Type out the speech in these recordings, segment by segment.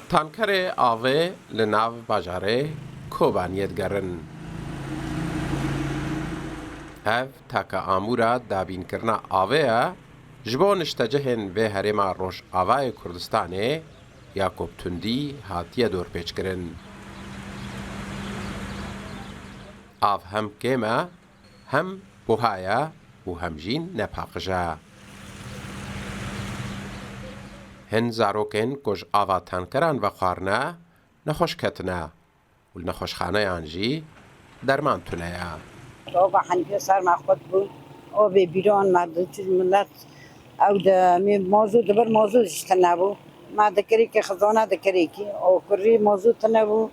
تانکر آوه لناو باجاره کوبانیت گرن. اف تاکا آمورا دابین کرنا آوه جبو نشتجهن به هرما روش آوای کردستانه یاکوب تندی هاتیه دور پیچ کرن. آف هم کیمه هم بوهایا و هم جین نپاقجا. هن زاروکن کج آوا تانکران و خوارنا نخوش کتنا و نخوش خانه آنجی درمان تونیا. او با حنفی سر مخبط بود او به بیرون مدت ملت او ده می موضوع دبر موضوع اشتنابو ما دکری که خزانه دکری کی او کری موضوع تنابو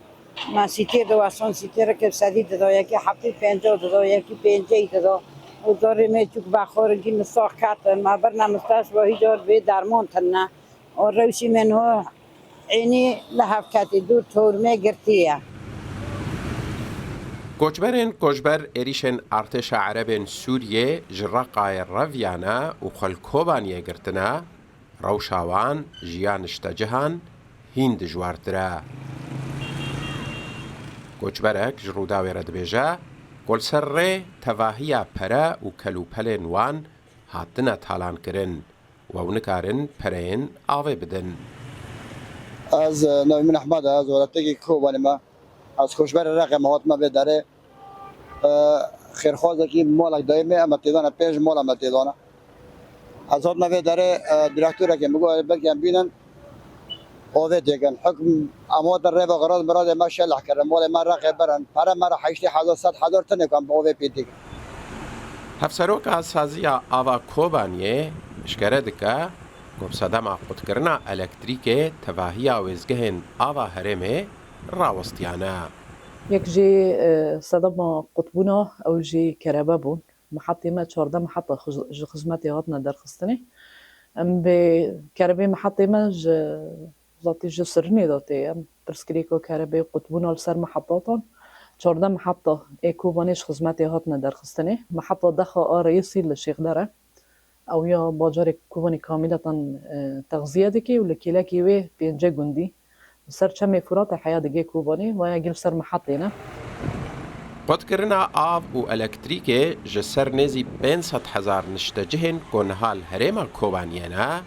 ما سیتی دو آسان سیتی را که سری داده یکی هفته پنجاه داده یکی پنجاه داده او داره می چوک بخورگی مساق کرد ما برنامه‌اش با هیچ به درمان تنه او روشی منو اینی لحاف کتی دو تورمه گرتیه. کوچبرین کوچبر ایریشن ارتش عربین سوریه جرقای رویانا و خلکوبانیه گرتنا روشاوان جیانشتا جهان هند جواردرا. کوچبرک جروداوی ردبیجا گل سر ره تواهیا پرا و کلوپلین وان هاتنا تالان کرن و اونکارن پرین آوه بدن. از نوی من احمد از ولدتکی کوبانی ما از خوشبر رقم هات ما بداره خیرخوازه که مالک دایمه اما تیدانه پیش مال اما تیدانه از هات ما بداره دیرکتوره که مگو بلکه هم بینن آوه دیگن حکم اما در ریب غراض مراد ما شلح کرن مال ما رقم برن پره مرا 80,000 تنه کن با آوه پید دیگن. هفسروک سازیا آوا کوبانیه اشکره دکا گب صدام قد کرنا الکتریک تواهیا وزگهن آوا هرمه راوستیانا. یک جی صدام قطبونا او جی کربا بون محطه ما 14 محطه خدمتی هاتنا درخستنی ام به کربی محطه ما ذاتی جسرنی داتی ام ترسکریکو کربی قطبونا لسر محطاتان 14 محطه ایکوبانیش خدمتی هاتنا درخستنی محطه دخا رئیسی لشیخ داره او یا باجار کوبانی کاملة تغذیه دکی و لکیلکی وی پینجا گندی سر چمی فرات حیات دیگه کوبانی و یا گل سر محطینا. قد کرنا آب و الکتریک جسر نزی 500,000 نشتجهن کنهال هرما کوبانیانا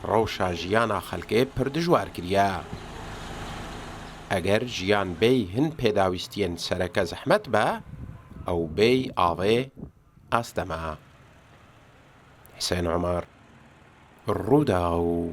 روشا جیانا خلقه پردجوار کریا. اگر جیان بی هن پیداویستین سرک زحمت با او بی آوه استما. حسین عمر روداو